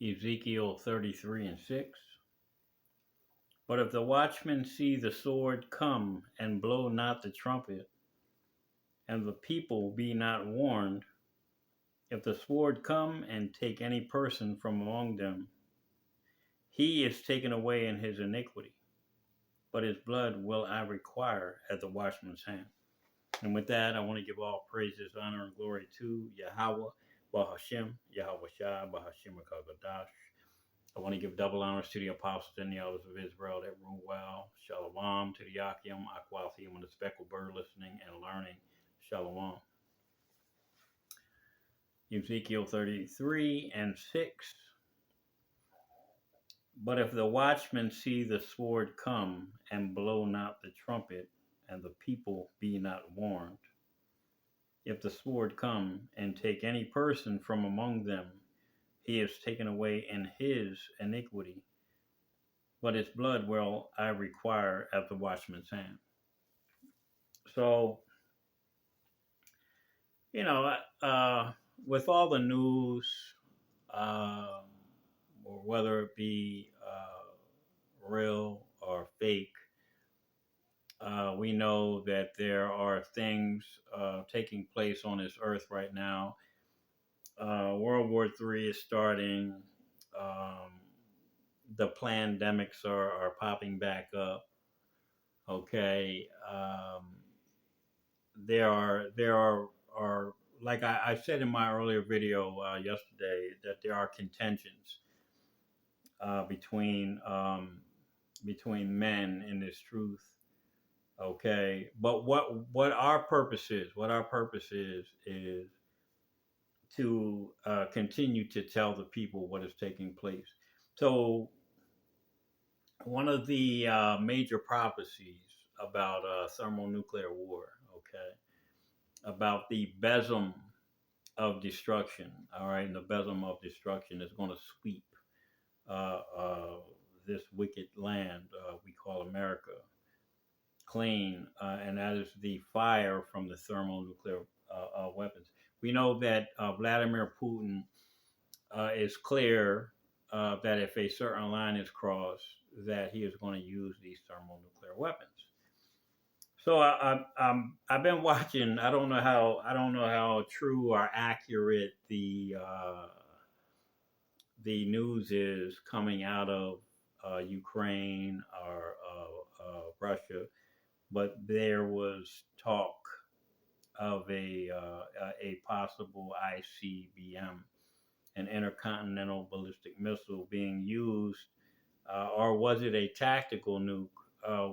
Ezekiel 33 and 6. But if the watchmen see the sword come and blow not the trumpet, and the people be not warned, if the sword come and take any person from among them, he is taken away in his iniquity, but his blood will I require at the watchman's hand. And with that, I want to give all praises, honor, and glory to Yahweh, Bahashem, Yahweh Shai, Bahashem Kagadash. I want to give double honors to the apostles and the elders of Israel that rule well. Shalom to the Yakim, Akwalthim, and the speckled bird listening and learning. Shalom. Ezekiel 33 and 6. But if the watchmen see the sword come and blow not the trumpet, and the people be not warned, if the sword come and take any person from among them, he is taken away in his iniquity, but his blood will I require at the watchman's hand. So, you know, with all the news, uh, or whether it be real or fake, we know that there are things taking place on this earth right now. World War III is starting. Um, the pandemics are popping back up. Okay, there are like I said in my earlier video yesterday that there are contentions between men in this truth. Okay, but what our purpose is to continue to tell the people what is taking place. So one of the major prophecies about thermonuclear war, okay, about the besom of destruction, all right, and the besom of destruction is going to sweep uh, uh, this wicked land we call America clean, and that is the fire from the thermonuclear weapons. We know that Vladimir Putin is clear that if a certain line is crossed, that he is going to use these thermonuclear weapons. So I've been watching. I don't know how true or accurate the news is coming out of Ukraine or Russia, but there was talk of a possible ICBM, an intercontinental ballistic missile, being used, or was it a tactical nuke?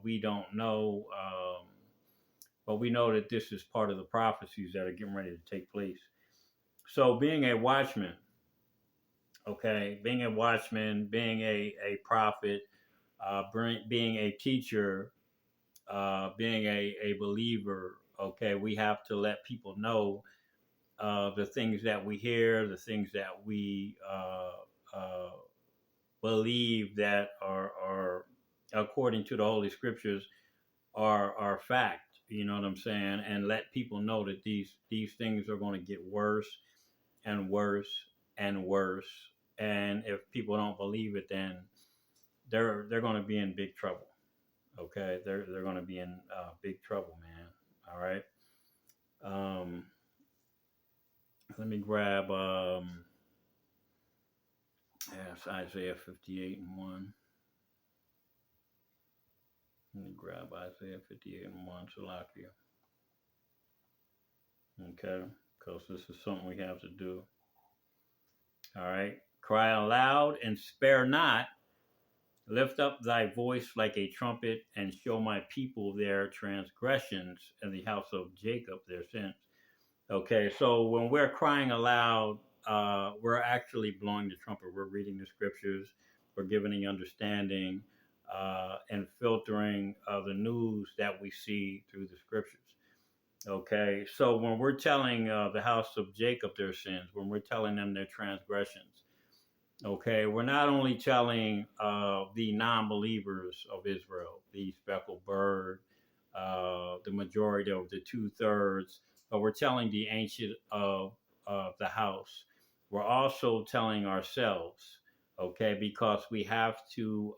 We don't know, but we know that this is part of the prophecies that are getting ready to take place. So, being a watchman, okay, being a watchman, being a prophet, being a teacher, being a believer, okay, we have to let people know the things that we hear, the things that we believe that are according to the Holy Scriptures are fact. You know what I'm saying? And let people know that these things are going to get worse and worse and worse. And if people don't believe it, then they're going to be in big trouble. Okay, they're going to be in big trouble, man. All right. Um, Let me grab it's Isaiah 58 and 1. Let me grab Isaiah 58 and 1, Salakia. Okay, because this is something we have to do. All right. Cry aloud and spare not. Lift up thy voice like a trumpet and show my people their transgressions and the house of Jacob their sins. Okay, so when we're crying aloud, we're actually blowing the trumpet. We're reading the scriptures, we're giving the understanding, and filtering the news that we see through the scriptures. Okay, so when we're telling the house of Jacob their sins, when we're telling them their transgressions, okay, we're not only telling the non believers of Israel, the speckled bird, the majority of the 2/3, but we're telling the ancient of the house. We're also telling ourselves, Okay, because we have to.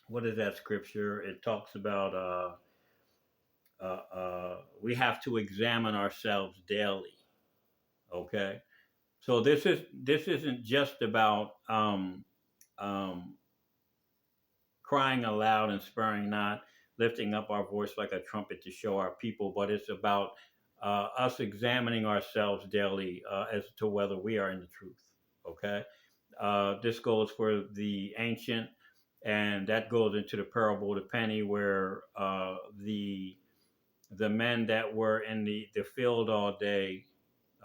What is that scripture? It talks about we have to examine ourselves daily. Okay, so this isn't just about um, crying aloud and sparing not, lifting up our voice like a trumpet to show our people, but it's about us examining ourselves daily as to whether we are in the truth. Okay, this goes for the ancient, and that goes into the parable of the penny, where the men that were in the field all day.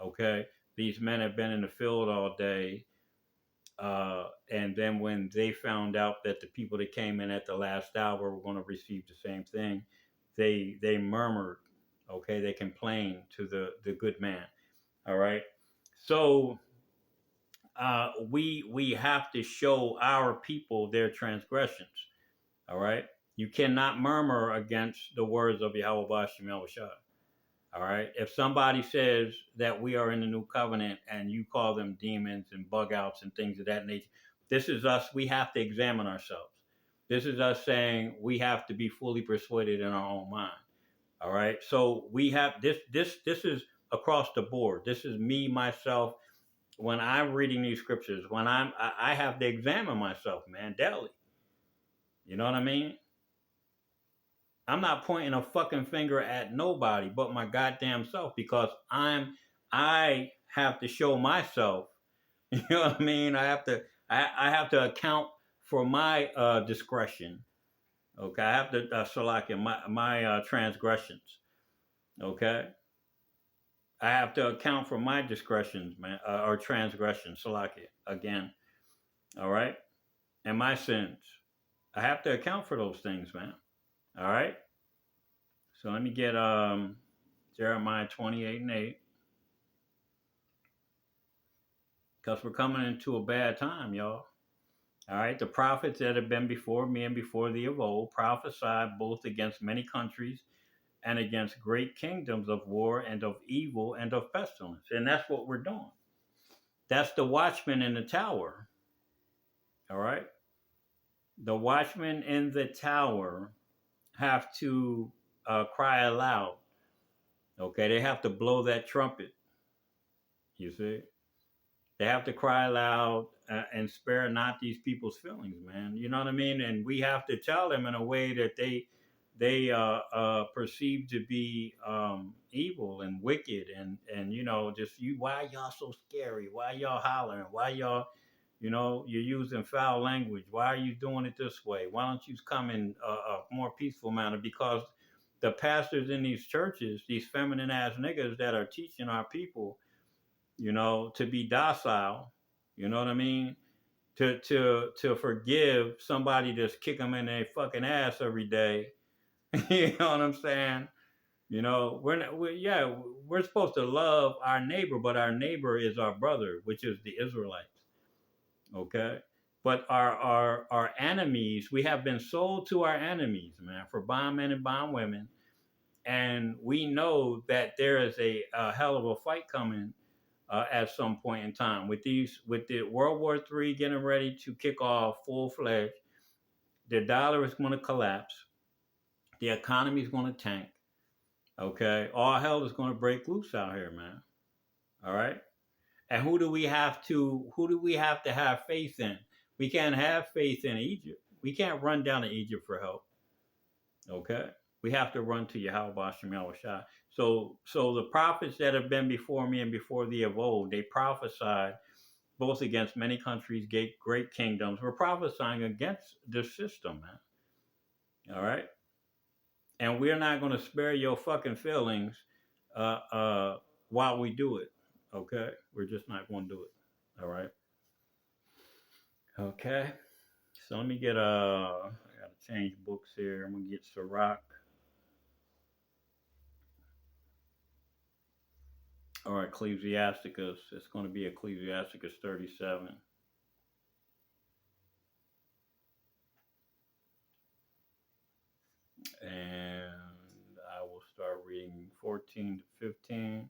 Okay, these men have been in the field all day, and then when they found out that the people that came in at the last hour were going to receive the same thing, they murmured. Okay, they complained to the good man. All right, so we have to show our people their transgressions. All right, you cannot murmur against the words of Yahweh Bashem Yahushua. All right. If somebody says that we are in the new covenant and you call them demons and bug outs and things of that nature, this is us. We have to examine ourselves. This is us saying we have to be fully persuaded in our own mind. All right. So we have this is across the board. This is me, myself. When I'm reading these scriptures, when I have to examine myself, man, daily. You know what I mean? I'm not pointing a fucking finger at nobody but my goddamn self, because I have to show myself. You know what I mean? I have to account for my discretion. Okay, I have to select my transgressions. Okay, I have to account for my discretions, man, or transgressions. Select it again. All right, and my sins. I have to account for those things, man. All right. So let me get Jeremiah 28:8. Because we're coming into a bad time, y'all. All right, the prophets that have been before me and before thee of old prophesied both against many countries and against great kingdoms of war and of evil and of pestilence. And that's what we're doing. That's the watchman in the tower. All right. The watchmen in the tower have to cry aloud. Okay. They have to blow that trumpet. You see? They have to cry loud and spare not these people's feelings, man. You know what I mean? And we have to tell them in a way that they perceive to be evil and wicked, and just you. Why y'all so scary? Why y'all hollering? Why y'all, you're using foul language? Why are you doing it this way? Why don't you come in a more peaceful manner? Because the pastors in these churches, these feminine ass niggas that are teaching our people, to be docile, you know what I mean? To forgive somebody that's kick them in their fucking ass every day. You know what I'm saying? We're supposed to love our neighbor, but our neighbor is our brother, which is the Israelites. Okay? But our enemies, we have been sold to our enemies, man, for bondmen and bondwomen. And we know that there is a hell of a fight coming at some point in time with the World War III getting ready to kick off full fledged. The dollar is going to collapse. The economy is going to tank. Okay, all hell is going to break loose out here, man. All right, and who do we have to have faith in? We can't have faith in Egypt. We can't run down to Egypt for help. Okay, we have to run to Yahweh Bashem Yahushua. So the prophets that have been before me and before thee of old, they prophesied both against many countries, great kingdoms. We're prophesying against this system, man. All right, and we're not going to spare your fucking feelings uh, uh, while we do it. Okay, we're just not going to do it. All right. Okay. So let me get I got to change books here. I'm gonna get Sirach. All right, Ecclesiasticus. It's going to be Ecclesiasticus 37. And I will start reading 14 to 15.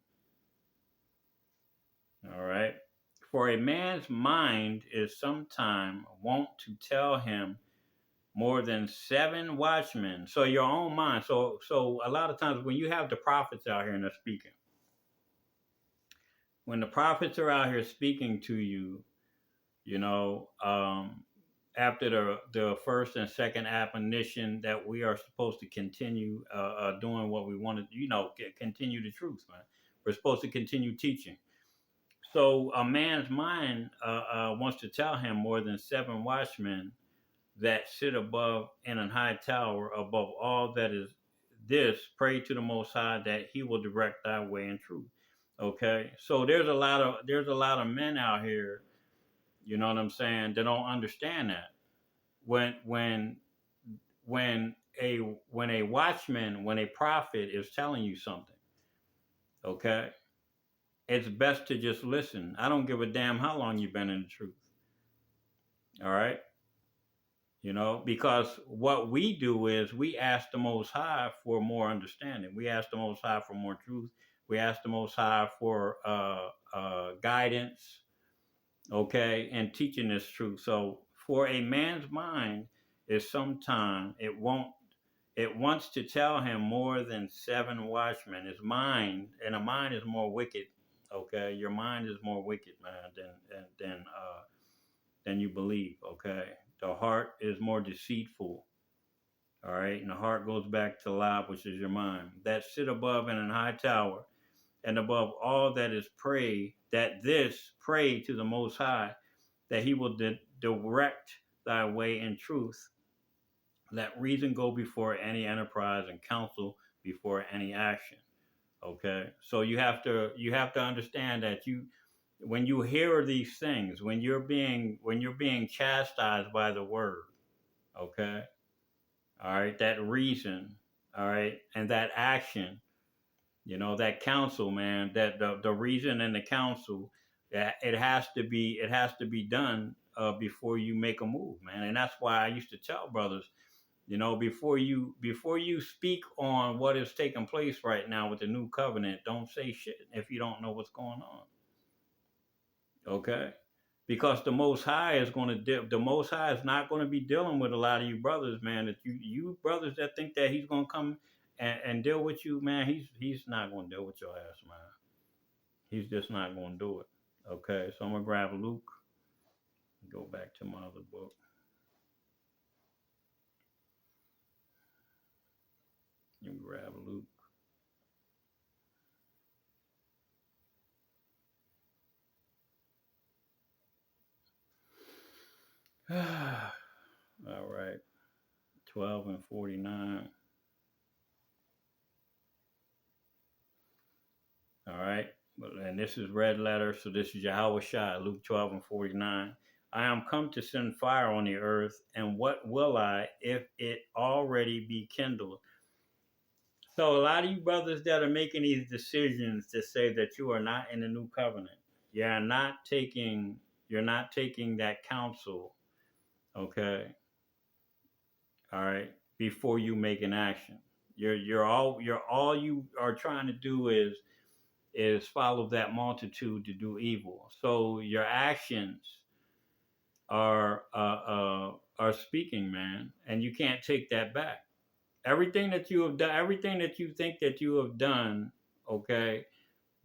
All right. For a man's mind is sometime wont to tell him more than 7 watchmen. So your own mind. So a lot of times when you have the prophets out here and they're speaking, when the prophets are out here speaking to you, you know, after the first and second admonition that we are supposed to continue doing what we want to, continue the truth, man. We're supposed to continue teaching. So a man's mind wants to tell him more than 7 watchmen that sit above in a high tower above all that is this, pray to the Most High that He will direct thy way in truth. Okay, so there's a lot of men out here, you know what I'm saying, they don't understand that. When when a when a prophet is telling you something, okay, it's best to just listen. I don't give a damn how long you've been in the truth. All right. Because what we do is we ask the Most High for more understanding. We ask the Most High for more truth. We ask the Most High for guidance, okay, and teaching this truth. So for a man's mind is sometime it wants to tell him more than 7 watchmen. His mind, and a mind is more wicked. Okay, your mind is more wicked, man, than you believe. Okay, the heart is more deceitful. All right, and the heart goes back to life, which is your mind. That sit above in an high tower, and above all that is pray, that this pray to the Most High, that He will direct thy way in truth. Let reason go before any enterprise, and counsel before any action. Okay, so you have to understand that when you hear these things, when you're being chastised by the word, okay, all right, that reason, all right, and that action, that counsel, man, that the reason and the counsel, that it has to be done before you make a move, man. And that's why I used to tell brothers, before you speak on what is taking place right now with the new covenant, don't say shit if you don't know what's going on. Okay, because the Most High is not going to be dealing with a lot of you brothers, man. That you brothers that think that He's going to come and deal with you, man. He's not going to deal with your ass, man. He's just not going to do it. Okay, so I'm gonna grab Luke. Go back to my other book. You grab Luke. All right, 12 and 49. All right. And this is red letter. So this is Yahweh Shai, Luke 12 and 49. I am come to send fire on the earth, and what will I if it already be kindled? So a lot of you brothers that are making these decisions to say that you are not in the new covenant, you're not taking that counsel, okay? All right, before you make an action. All you are trying to do is follow that multitude to do evil. So your actions are speaking, man, and you can't take that back. Everything that you have done, everything that you think that you have done, okay,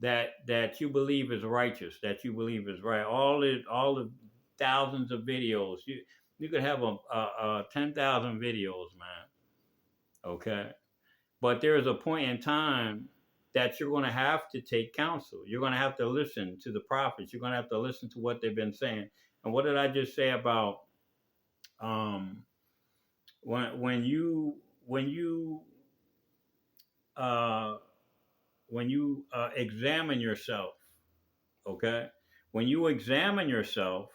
that you believe is righteous, that you believe is right. All the thousands of videos, you could have a 10,000 videos, man. Okay, but there is a point in time that you're going to have to take counsel. You're going to have to listen to the prophets. You're going to have to listen to what they've been saying. And what did I just say about um, when you uh, examine yourself? Okay, when you examine yourself,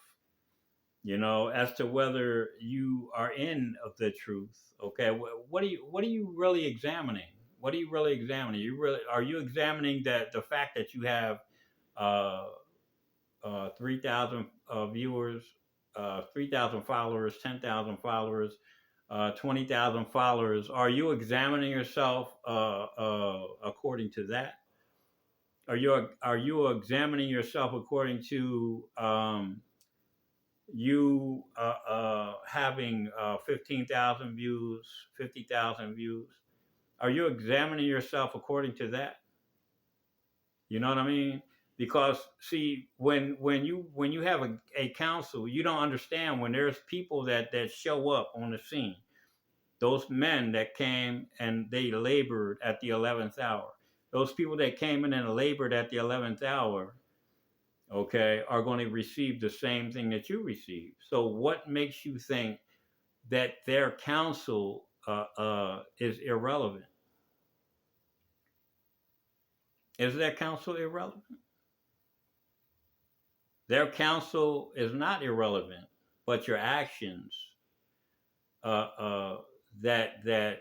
as to whether you are in of the truth. Okay, what are you really examining? What are you really examining? Are you examining that the fact that you have 3,000 viewers, 3,000 followers, 10,000 followers, 20,000 followers? Are you examining yourself according to that? Are you examining yourself according to you having 15,000 views, 50,000 views? Are you examining yourself according to that? You know what I mean? Because see, when you have a council, you don't understand when there's people that show up on the scene. Those men that came and they labored at the 11th hour. Those people that came in and labored at the 11th hour, okay, are going to receive the same thing that you received. So what makes you think that their counsel is irrelevant? Is their counsel irrelevant? Their counsel is not irrelevant, but your actions uh, uh, that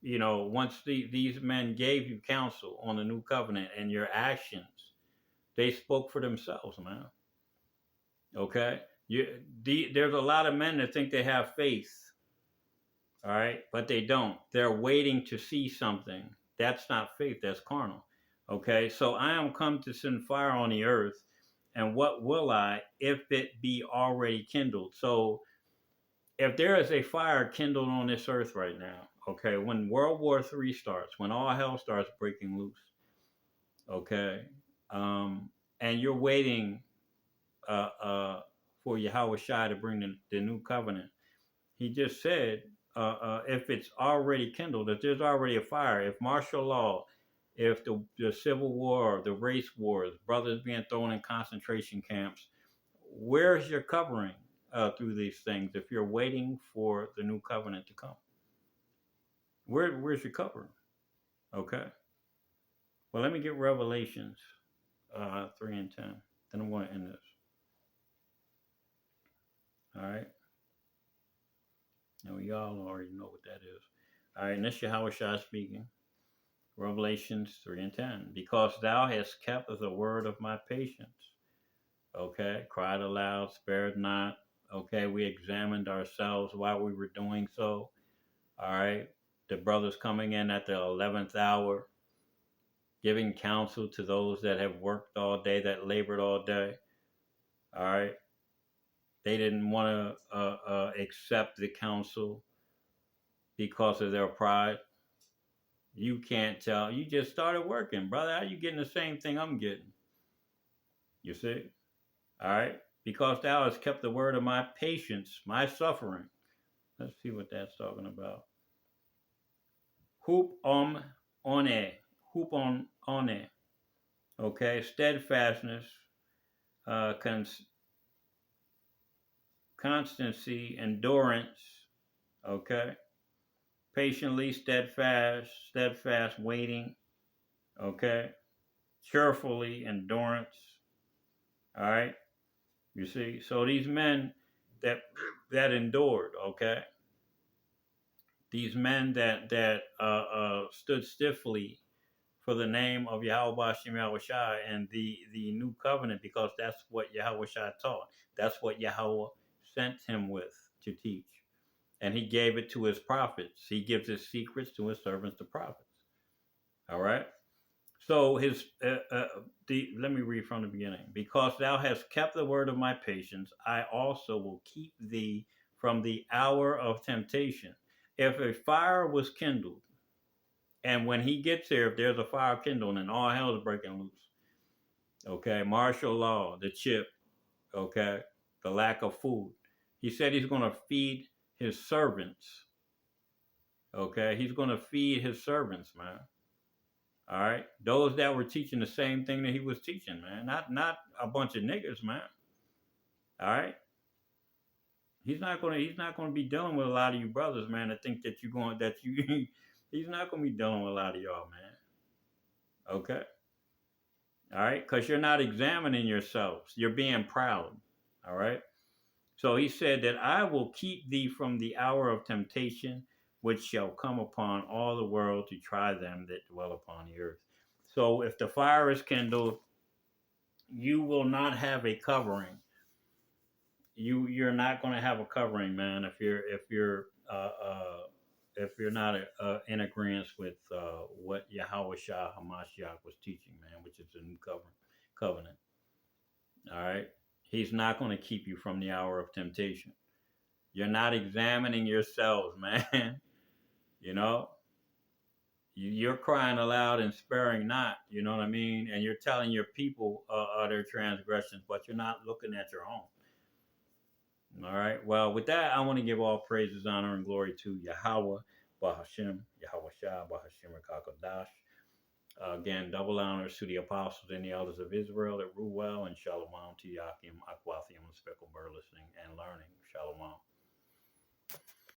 once these men gave you counsel on the new covenant, and your actions, they spoke for themselves, man. Okay, there's a lot of men that think they have faith, all right, but they don't. They're waiting to see something. That's not faith. That's carnal. Okay, so I am come to send fire on the earth, and what will I if it be already kindled? So if there is a fire kindled on this earth right now, okay, when World War III starts, when all hell starts breaking loose, okay, um, and you're waiting uh, uh, for Yahweh Shai to bring the new covenant, he just said, if it's already kindled, if there's already a fire, if martial law, if the civil war, the race wars, brothers being thrown in concentration camps, where's your covering through these things if you're waiting for the new covenant to come? Where's your covering? Okay. Well, let me get Revelations 3 and 10. Then I'm going to end this. All right. Now, y'all already know what that is. All right. And this Yahweh Shai speaking. Revelations 3 and 10. Because thou hast kept the word of my patience. Okay. Cried aloud, spared not. Okay. We examined ourselves while we were doing so. All right. The brothers coming in at the 11th hour, giving counsel to those that have worked all day, that labored all day. All right. They didn't want to accept the counsel because of their pride. You can't tell. You just started working, brother. How you getting the same thing I'm getting? You see? All right. Because thou hast kept the word of my patience, my suffering. Let's see what that's talking about. Hoop one. Hoop on one. Okay. Steadfastness, constancy, endurance. Okay. Patiently, steadfast waiting. Okay. Cheerfully, endurance. All right. You see, so these men that endured, okay, these men that stood stiffly for the name of Yahweh Shem Yahweh Shai and the new covenant, because that's what Yahweh Shai taught. That's what Yahweh sent him with to teach, and he gave it to his prophets. He gives his secrets to his servants, the prophets. All right. So let me read from the beginning. Because thou hast kept the word of my patience, I also will keep thee from the hour of temptation. If a fire was kindled, and when he gets here, if there's a fire kindled and all hell is breaking loose, okay, martial law, the chip, okay, the lack of food, he said he's going to feed his servants. Okay, he's going to feed his servants, man. All right, those that were teaching the same thing that he was teaching, man. Not a bunch of niggas, man. All right, he's not gonna be dealing with a lot of you brothers, man. That think that you. He's not gonna be dealing with a lot of y'all, man. Okay, all right, because you're not examining yourselves. You're being proud. All right. So he said that I will keep thee from the hour of temptation, which shall come upon all the world to try them that dwell upon the earth. So if the fire is kindled, you will not have a covering. You're not going to have a covering, man. If you're in agreement with what Yahweh Shah Hamashiach was teaching, man, which is the new covenant. All right, He's not going to keep you from the hour of temptation. You're not examining yourselves, man. you know, you're crying aloud and sparing not. You know what I mean? And you're telling your people their transgressions, but you're not looking at your own. All right. Well, with that, I want to give all praises, honor, and glory to Yahweh, Bahashim, Yahweh Shah, Bahashim, Kakadash. Again, double honors to the apostles and the elders of Israel that rule well, and Shalom to Yakim, Aquathium, Speckle Burr listening and learning. Shalom.